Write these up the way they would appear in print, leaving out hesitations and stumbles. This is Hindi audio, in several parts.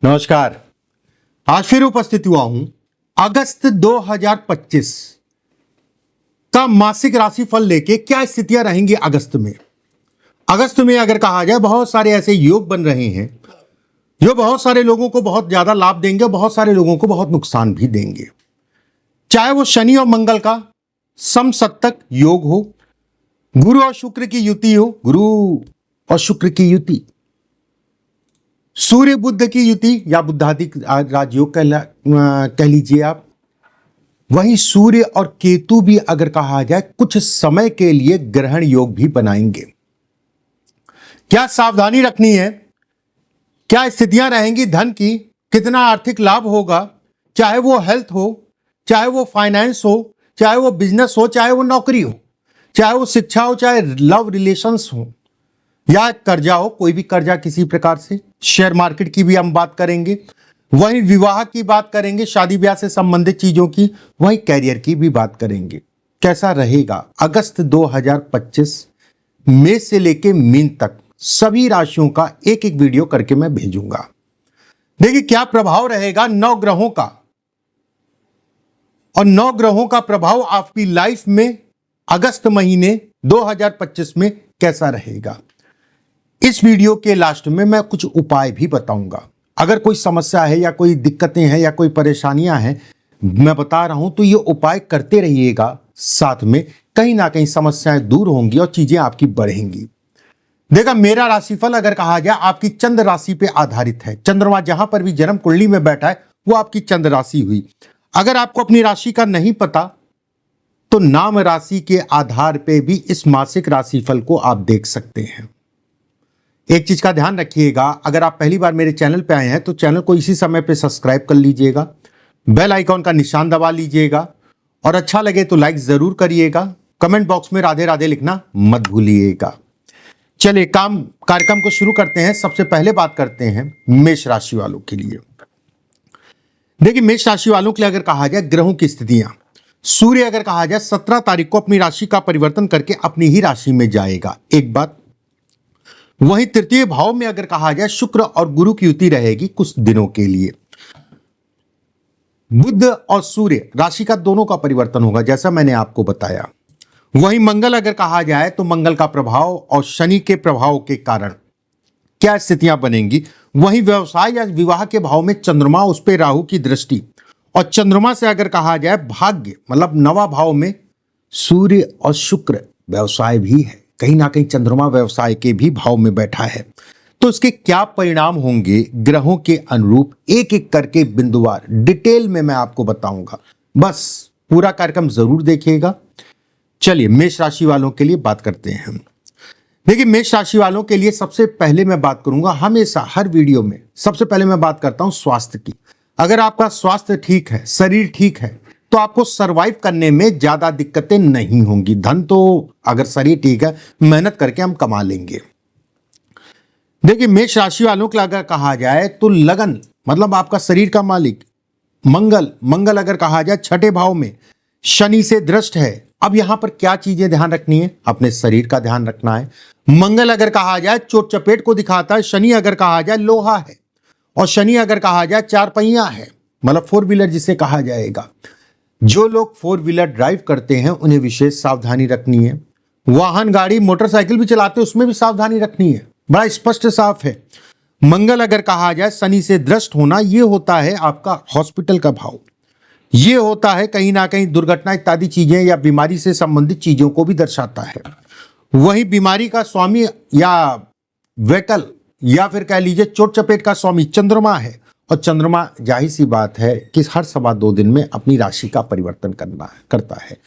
नमस्कार। आज फिर उपस्थित हुआ हूं अगस्त 2025 का मासिक राशिफल लेके। क्या स्थितियां रहेंगी अगस्त में? अगस्त में अगर कहा जाए बहुत सारे ऐसे योग बन रहे हैं जो बहुत सारे लोगों को बहुत ज्यादा लाभ देंगे, बहुत सारे लोगों को बहुत नुकसान भी देंगे। चाहे वो शनि और मंगल का समसप्तक योग हो, गुरु और शुक्र की युति हो, गुरु और शुक्र की युति, सूर्य बुध की युति या बुद्धादि राजयोग कह लीजिए आप। वहीं सूर्य और केतु भी अगर कहा जाए कुछ समय के लिए ग्रहण योग भी बनाएंगे। क्या सावधानी रखनी है, क्या स्थितियां रहेंगी धन की, कितना आर्थिक लाभ होगा, चाहे वो हेल्थ हो, चाहे वो फाइनेंस हो, चाहे वो बिजनेस हो, चाहे वो नौकरी हो, चाहे वो शिक्षा हो, चाहे लव रिलेशंस हो या कर्जा हो, कोई भी कर्जा किसी प्रकार से। शेयर मार्केट की भी हम बात करेंगे, वहीं विवाह की बात करेंगे, शादी ब्याह से संबंधित चीजों की, वहीं कैरियर की भी बात करेंगे। कैसा रहेगा अगस्त 2025 मेष से लेके मीन तक सभी राशियों का एक एक वीडियो करके मैं भेजूंगा। देखिए क्या प्रभाव रहेगा 9 ग्रहों का, और 9 ग्रहों का प्रभाव आपकी लाइफ में अगस्त महीने 2025 में कैसा रहेगा। इस वीडियो के लास्ट में मैं कुछ उपाय भी बताऊंगा। अगर कोई समस्या है या कोई दिक्कतें हैं या कोई परेशानियां हैं, मैं बता रहा हूं तो ये उपाय करते रहिएगा, साथ में कहीं ना कहीं समस्याएं दूर होंगी और चीजें आपकी बढ़ेंगी। देखा, मेरा राशिफल अगर कहा जाए आपकी चंद्र राशि पे आधारित है। चंद्रमा जहां पर भी जन्म कुंडली में बैठा है वो आपकी चंद्र राशि हुई। अगर आपको अपनी राशि का नहीं पता तो नाम राशि के आधार पे भी इस मासिक राशिफल को आप देख सकते हैं। एक चीज का ध्यान रखिएगा, अगर आप पहली बार मेरे चैनल पे आए हैं तो चैनल को इसी समय पे सब्सक्राइब कर लीजिएगा, बेल आइकॉन का निशान दबा लीजिएगा, और अच्छा लगे तो लाइक जरूर करिएगा। कमेंट बॉक्स में राधे राधे लिखना मत भूलिएगा। चलिए कार्यक्रम को शुरू करते हैं। सबसे पहले बात करते हैं मेष राशि वालों के लिए। देखिए मेष राशि वालों के लिए अगर कहा जाए ग्रहों की स्थितियां, सूर्य अगर कहा जाए 17 तारीख को अपनी राशि का परिवर्तन करके अपनी ही राशि में जाएगा, एक बात। वहीं तृतीय भाव में अगर कहा जाए शुक्र और गुरु की युति रहेगी कुछ दिनों के लिए। बुध और सूर्य राशि का दोनों का परिवर्तन होगा जैसा मैंने आपको बताया। वहीं मंगल अगर कहा जाए तो मंगल का प्रभाव और शनि के प्रभाव के कारण क्या स्थितियां बनेंगी। वहीं व्यवसाय या विवाह के भाव में चंद्रमा, उस पर राहु की दृष्टि, और चंद्रमा से अगर कहा जाए भाग्य मतलब नवा भाव में सूर्य और शुक्र, व्यवसाय भी है, कहीं ना कहीं चंद्रमा व्यवसाय के भी भाव में बैठा है। तो इसके क्या परिणाम होंगे ग्रहों के अनुरूप एक एक करके बिंदुवार डिटेल में मैं आपको बताऊंगा। बस पूरा कार्यक्रम जरूर देखिएगा। चलिए मेष राशि वालों के लिए बात करते हैं। देखिए मेष राशि वालों के लिए सबसे पहले मैं बात करूंगा, हमेशा हर वीडियो में सबसे पहले मैं बात करता हूं स्वास्थ्य की। अगर आपका स्वास्थ्य ठीक है, शरीर ठीक है, तो आपको सरवाइव करने में ज्यादा दिक्कतें नहीं होंगी। धन तो अगर शरीर ठीक है, मेहनत करके हम कमा लेंगे। देखिए मेष राशि वालों के लिए अगर कहा जाए तो लगन मतलब आपका शरीर का मालिक मंगल अगर कहा जाए छठे भाव में शनि से दृष्ट है। अब यहां पर क्या चीजें ध्यान रखनी है, अपने शरीर का ध्यान रखना है। मंगल अगर कहा जाए चोट चपेट को दिखाता है, शनि अगर कहा जाए लोहा है, और शनि अगर कहा जाए चार पहिया है, मतलब 4 व्हीलर जिसे कहा जाएगा। जो लोग 4 व्हीलर ड्राइव करते हैं उन्हें विशेष सावधानी रखनी है। वाहन गाड़ी मोटरसाइकिल भी चलाते हैं उसमें भी सावधानी रखनी है, बड़ा स्पष्ट साफ है। मंगल अगर कहा जाए शनि से दृष्ट होना, ये होता है आपका हॉस्पिटल का भाव, ये होता है कहीं ना कहीं दुर्घटना इत्यादि चीजें या बीमारी से संबंधित चीजों को भी दर्शाता है। वही बीमारी का स्वामी या व्हीकल या फिर कह लीजिए चोट चपेट का स्वामी चंद्रमा है, और चंद्रमा जाहिर सी बात है कि हर 2.25 दिन में अपनी राशि का परिवर्तन करता है।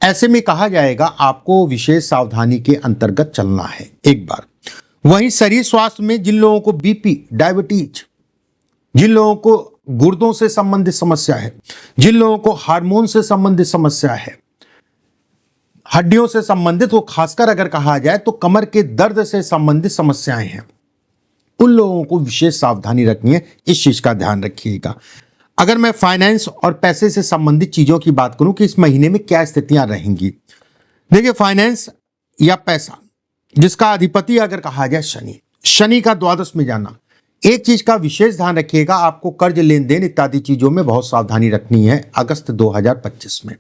ऐसे में कहा जाएगा आपको विशेष सावधानी के अंतर्गत चलना है एक बार। वहीं शरीर स्वास्थ्य में जिन लोगों को बीपी, डायबिटीज, जिन लोगों को गुर्दों से संबंधित समस्या है, जिन लोगों को हार्मोन से संबंधित समस्या है, हड्डियों से संबंधित, वो खासकर अगर कहा जाए तो कमर के दर्द से संबंधित समस्याएं हैं, उन लोगों को विशेष सावधानी रखनी है। इस चीज का ध्यान रखिएगा। अगर मैं फाइनेंस और पैसे से संबंधित चीजों की बात करूं कि इस महीने में क्या स्थितियां रहेंगी। देखिए फाइनेंस या पैसा जिसका अधिपति अगर कहा जाए शनि का द्वादश में जाना, एक चीज का विशेष ध्यान रखिएगा, आपको कर्ज लेन देन इत्यादि चीजों में बहुत सावधानी रखनी है। अगस्त 2025 में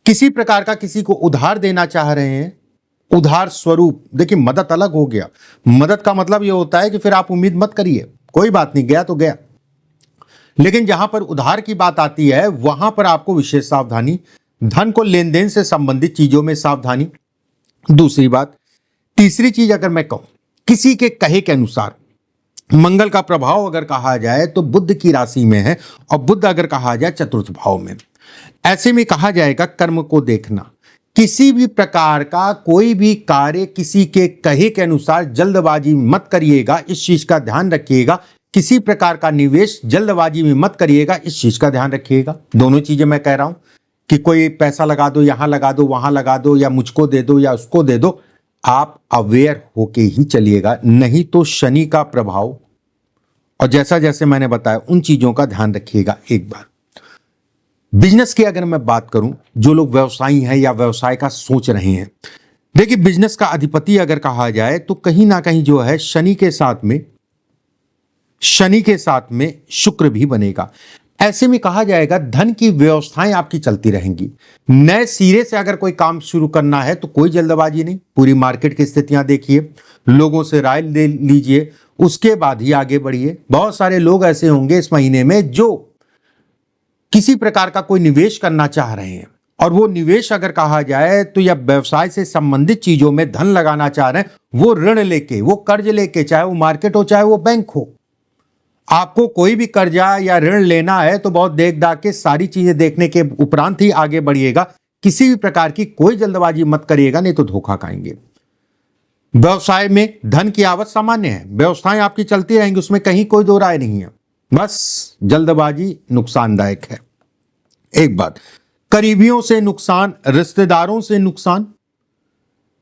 किसी प्रकार का किसी को उधार देना चाह रहे हैं, उधार स्वरूप, देखिए मदद अलग हो गया। मदद का मतलब यह होता है कि फिर आप उम्मीद मत करिए, कोई बात नहीं, गया तो गया। लेकिन जहां पर उधार की बात आती है वहां पर आपको विशेष सावधानी, धन को लेन देन से संबंधित चीजों में सावधानी। दूसरी बात, तीसरी चीज अगर मैं कहूं, किसी के कहे के अनुसार मंगल का प्रभाव अगर कहा जाए तो बुध की राशि में है, और बुध अगर कहा जाए चतुर्थ भाव में। ऐसे में कहा जाएगा कर्म को देखना, किसी भी प्रकार का कोई भी कार्य किसी के कहे के अनुसार जल्दबाजी मत करिएगा, इस चीज का ध्यान रखिएगा। किसी प्रकार का निवेश जल्दबाजी में मत करिएगा, इस चीज का ध्यान रखिएगा। दोनों चीजें मैं कह रहा हूं कि कोई पैसा लगा दो, यहां लगा दो, वहां लगा दो, या मुझको दे दो या उसको दे दो, आप अवेयर होके ही चलिएगा, नहीं तो शनि का प्रभाव और जैसा जैसे मैंने बताया उन चीजों का ध्यान रखिएगा। एक बार बिजनेस की अगर मैं बात करूं, जो लोग व्यवसायी हैं या व्यवसाय का सोच रहे हैं, देखिए बिजनेस का अधिपति अगर कहा जाए तो कहीं ना कहीं जो है शनि के साथ में शुक्र भी बनेगा। ऐसे में कहा जाएगा धन की व्यवस्थाएं आपकी चलती रहेंगी। नए सिरे से अगर कोई काम शुरू करना है तो कोई जल्दबाजी नहीं, पूरी मार्केट की स्थितियां देखिए, लोगों से राय ले लीजिए, उसके बाद ही आगे बढ़िए। बहुत सारे लोग ऐसे होंगे इस महीने में जो किसी प्रकार का कोई निवेश करना चाह रहे हैं, और वो निवेश अगर कहा जाए तो या व्यवसाय से संबंधित चीजों में धन लगाना चाह रहे हैं, वो ऋण लेके, वो कर्ज लेके, चाहे वो मार्केट हो चाहे वो बैंक हो, आपको कोई भी कर्जा या ऋण लेना है तो बहुत देख दाख के सारी चीजें देखने के उपरांत ही आगे बढ़िएगा। किसी भी प्रकार की कोई जल्दबाजी मत करिएगा, नहीं तो धोखा खाएंगे। व्यवसाय में धन की आवक सामान्य है, व्यवस्थाएं आपकी चलती रहेंगी, उसमें कहीं कोई दो राय नहीं है, बस जल्दबाजी नुकसानदायक है। एक बात, करीबियों से नुकसान, रिश्तेदारों से नुकसान।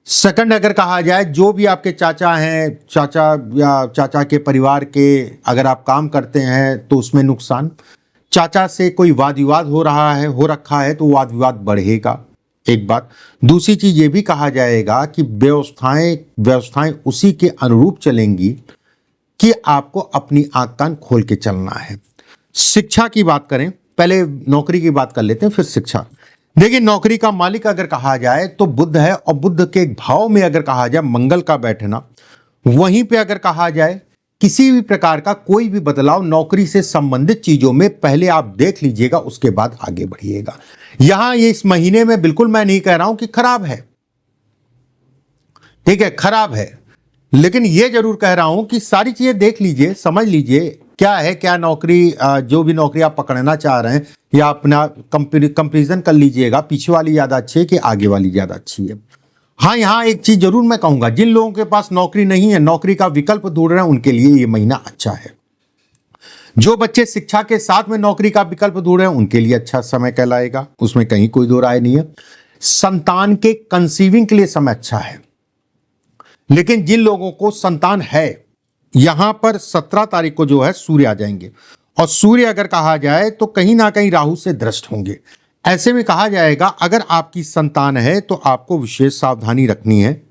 सेकंड अगर कहा जाए, जो भी आपके चाचा हैं, चाचा या चाचा के परिवार के अगर आप काम करते हैं तो उसमें नुकसान। चाचा से कोई वाद विवाद हो रखा है तो वाद विवाद बढ़ेगा। एक बात, दूसरी चीज ये भी कहा जाएगा कि व्यवस्थाएं उसी के अनुरूप चलेंगी कि आपको अपनी आंख कान खोल के चलना है। शिक्षा की बात करें, पहले नौकरी की बात कर लेते हैं फिर शिक्षा। देखिए नौकरी का मालिक अगर कहा जाए तो बुध है, और बुध के भाव में अगर कहा जाए मंगल का बैठना, वहीं पे अगर कहा जाए किसी भी प्रकार का कोई भी बदलाव नौकरी से संबंधित चीजों में पहले आप देख लीजिएगा, उसके बाद आगे बढ़िएगा। यहां ये इस महीने में बिल्कुल मैं नहीं कह रहा हूं कि खराब है, ठीक है, खराब है, लेकिन ये जरूर कह रहा हूं कि सारी चीजें देख लीजिए, समझ लीजिए क्या है क्या नौकरी, जो भी नौकरी आप पकड़ना चाह रहे हैं, या अपना कंपैरिजन कर लीजिएगा, पीछे वाली ज्यादा अच्छी है कि आगे वाली ज्यादा अच्छी है। हाँ, यहां एक चीज जरूर मैं कहूंगा, जिन लोगों के पास नौकरी नहीं है, नौकरी का विकल्प ढूंढ रहे हैं, उनके लिए ये महीना अच्छा है। जो बच्चे शिक्षा के साथ में नौकरी का विकल्प ढूंढ रहे हैं, उनके लिए अच्छा समय कहलाएगा, उसमें कहीं कोई दो राय नहीं है। संतान के कंसीविंग के लिए समय अच्छा है। लेकिन जिन लोगों को संतान है, यहां पर 17 तारीख को जो है सूर्य आ जाएंगे, और सूर्य अगर कहा जाए तो कहीं ना कहीं राहु से दृष्ट होंगे। ऐसे में कहा जाएगा अगर आपकी संतान है तो आपको विशेष सावधानी रखनी है,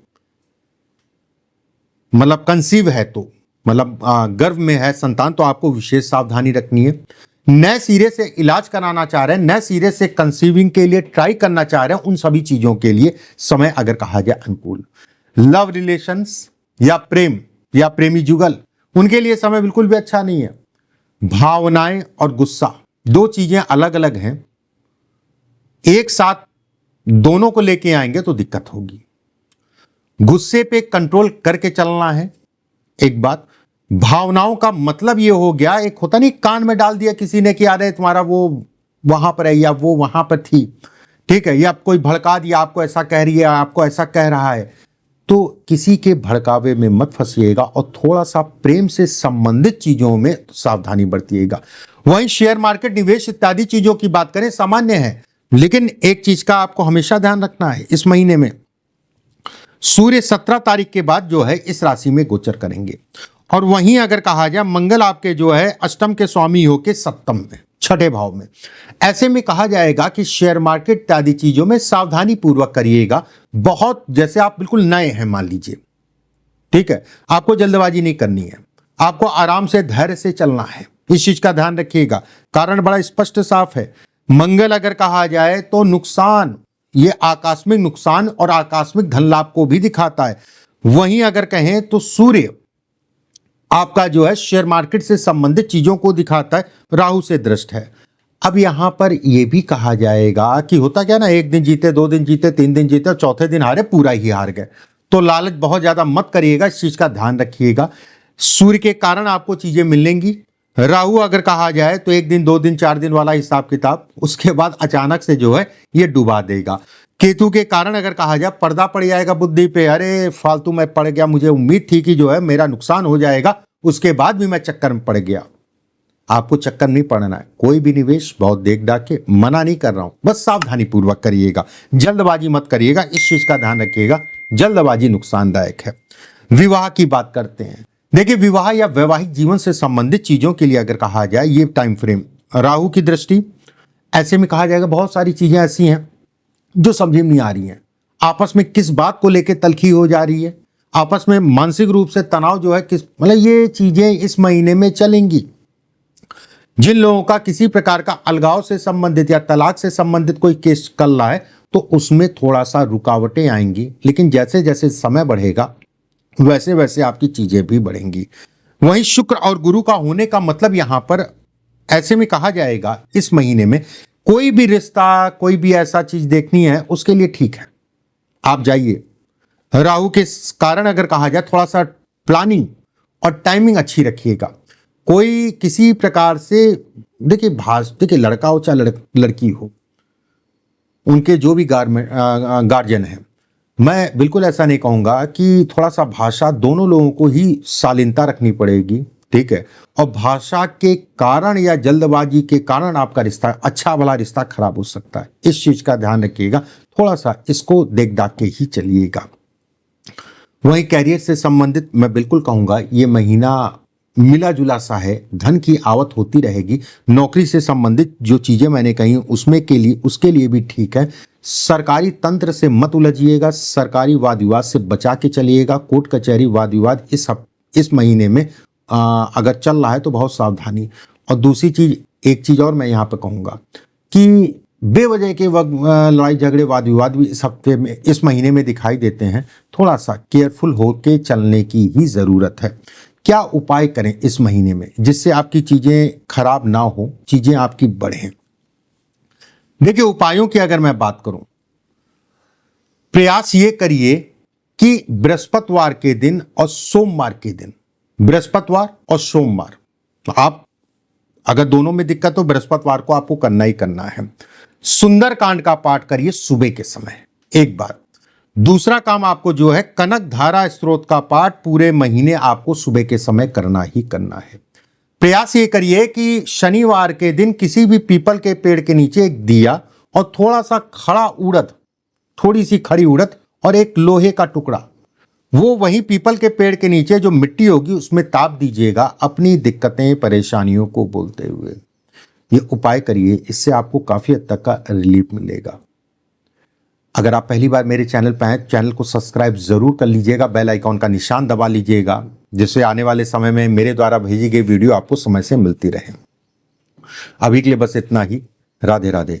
मतलब कंसीव है तो मतलब गर्भ में है संतान, तो आपको विशेष सावधानी रखनी है। नए सिरे से इलाज कराना चाह रहे हैं, नए सिरे से कंसीविंग के लिए ट्राई करना चाह रहे हैं, उन सभी चीजों के लिए समय अगर कहा जाए अनुकूल। लव रिलेशंस या प्रेम या प्रेमी जुगल, उनके लिए समय बिल्कुल भी अच्छा नहीं है। भावनाएं और गुस्सा दो चीजें अलग अलग हैं, एक साथ दोनों को लेके आएंगे तो दिक्कत होगी। गुस्से पे कंट्रोल करके चलना है। एक बात, भावनाओं का मतलब ये हो गया, एक होता नहीं कान में डाल दिया किसी ने कि अरे तुम्हारा वो वहां पर है या वो वहां पर थी, ठीक है, या कोई भड़का दिया, आपको ऐसा कह रही है, आपको ऐसा कह रहा है, तो किसी के भड़कावे में मत फंसिएगा, और थोड़ा सा प्रेम से संबंधित चीजों में सावधानी बरतिएगा। वहीं शेयर मार्केट, निवेश इत्यादि चीजों की बात करें सामान्य है, लेकिन एक चीज का आपको हमेशा ध्यान रखना है, इस महीने में सूर्य 17 तारीख के बाद जो है इस राशि में गोचर करेंगे, और वहीं अगर कहा जाए मंगल आपके जो है अष्टम के स्वामी होके सप्तम में, छठे भाव में। ऐसे में कहा जाएगा कि शेयर मार्केट इत्यादि चीजों में सावधानी पूर्वक करिएगा। बहुत जैसे आप बिल्कुल नए हैं मान लीजिए, ठीक है, आपको जल्दबाजी नहीं करनी है, आपको आराम से धैर्य से चलना है, इस चीज का ध्यान रखिएगा। कारण बड़ा स्पष्ट साफ है। मंगल अगर कहा जाए तो नुकसान, ये आकस्मिक नुकसान और आकस्मिक धन लाभ को भी दिखाता है। वहीं अगर कहें तो सूर्य आपका जो है शेयर मार्केट से संबंधित चीजों को दिखाता है, राहु से दृष्ट है। अब यहां पर यह भी कहा जाएगा कि होता क्या ना, एक दिन जीते, 2 दिन जीते, 3 दिन जीते, चौथे दिन हारे, पूरा ही हार गए। तो लालच बहुत ज्यादा मत करिएगा, इस चीज का ध्यान रखिएगा। सूर्य के कारण आपको चीजें मिलेंगी। राहु अगर कहा जाए तो 1 दिन, 2 दिन, 4 दिन वाला हिसाब किताब, उसके बाद अचानक से जो है ये डुबा देगा। केतु के कारण अगर कहा जाए पर्दा पड़ जाएगा बुद्धि पे, अरे फालतू में पड़ गया, मुझे उम्मीद थी कि जो है मेरा नुकसान हो जाएगा, उसके बाद भी मैं चक्कर में पड़ गया। आपको चक्कर नहीं पड़ना है। कोई भी निवेश बहुत देख दाख के, मना नहीं कर रहा हूं, बस सावधानी पूर्वक करिएगा, जल्दबाजी मत करिएगा, इस चीज का ध्यान रखिएगा। जल्दबाजी नुकसानदायक है। विवाह की बात करते हैं। देखिए, विवाह या वैवाहिक जीवन से संबंधित चीजों के लिए अगर कहा जाए, ये टाइम फ्रेम राहु की दृष्टि, ऐसे में कहा जाएगा बहुत सारी चीजें ऐसी हैं जो समझ में नहीं आ रही हैं। आपस में किस बात को लेकर तलखी हो जा रही है, आपस में मानसिक रूप से तनाव जो है किस, मतलब ये चीजें इस महीने में चलेंगी। जिन लोगों का किसी प्रकार का अलगाव से संबंधित या तलाक से संबंधित कोई केस चल रहा है तो उसमें थोड़ा सा रुकावटें आएंगी, लेकिन जैसे जैसे समय बढ़ेगा वैसे वैसे आपकी चीजें भी बढ़ेंगी। वहीं शुक्र और गुरु का होने का मतलब यहां पर ऐसे में कहा जाएगा, इस महीने में कोई भी रिश्ता, कोई भी ऐसा चीज देखनी है उसके लिए ठीक है, आप जाइए। राहु के कारण अगर कहा जाए थोड़ा सा प्लानिंग और टाइमिंग अच्छी रखिएगा। कोई किसी प्रकार से देखिए लड़का हो चाहे लड़की हो, उनके जो भी गार्जियन है, मैं बिल्कुल ऐसा नहीं कहूंगा कि थोड़ा सा भाषा दोनों लोगों को ही शालीनता रखनी पड़ेगी, ठीक है। और भाषा के कारण या जल्दबाजी के कारण आपका रिश्ता, अच्छा भला रिश्ता खराब हो सकता है, इस चीज का ध्यान रखिएगा। थोड़ा सा इसको देख दाख के ही चलिएगा। वहीं कैरियर से संबंधित मैं बिल्कुल कहूंगा ये महीना मिला जुला सा है, धन की आवक होती रहेगी। नौकरी से संबंधित जो चीजें मैंने कही उसके लिए भी ठीक है। सरकारी तंत्र से मत उलझिएगा, सरकारी वाद विवाद से बचा के चलिएगा। कोर्ट कचहरी वाद विवाद इस महीने में अगर चल रहा है तो बहुत सावधानी। और दूसरी चीज, एक चीज और मैं यहाँ पे कहूंगा कि बेवजह के वक्त लड़ाई झगड़े वाद विवाद भी इस महीने में दिखाई देते हैं। थोड़ा सा केयरफुल होकर चलने की ही जरूरत है। क्या उपाय करें इस महीने में जिससे आपकी चीजें खराब ना हो, चीजें आपकी बढ़ें? देखिए, उपायों की अगर मैं बात करूं, प्रयास ये करिए कि बृहस्पतिवार के दिन और सोमवार के दिन, बृहस्पतिवार और सोमवार, तो आप अगर दोनों में दिक्कत हो, बृहस्पतिवार को आपको करना ही करना है। सुंदरकांड का पाठ करिए सुबह के समय एक बार। दूसरा काम आपको जो है कनक धारा स्त्रोत का पाठ पूरे महीने आपको सुबह के समय करना ही करना है। प्रयास ये करिए कि शनिवार के दिन किसी भी पीपल के पेड़ के नीचे एक दिया और थोड़ा सा खड़ा उड़द, थोड़ी सी खड़ी उड़द और एक लोहे का टुकड़ा, वो वहीं पीपल के पेड़ के नीचे जो मिट्टी होगी उसमें ताप दीजिएगा, अपनी दिक्कतें परेशानियों को बोलते हुए। ये उपाय करिए, इससे आपको काफी हद तक का रिलीफ मिलेगा। अगर आप पहली बार मेरे चैनल पर आए, चैनल को सब्सक्राइब जरूर कर लीजिएगा, बेल आइकॉन का निशान दबा लीजिएगा, जिससे आने वाले समय में मेरे द्वारा भेजी गई वीडियो आपको समय से मिलती रहे। अभी के लिए बस इतना ही। राधे राधे।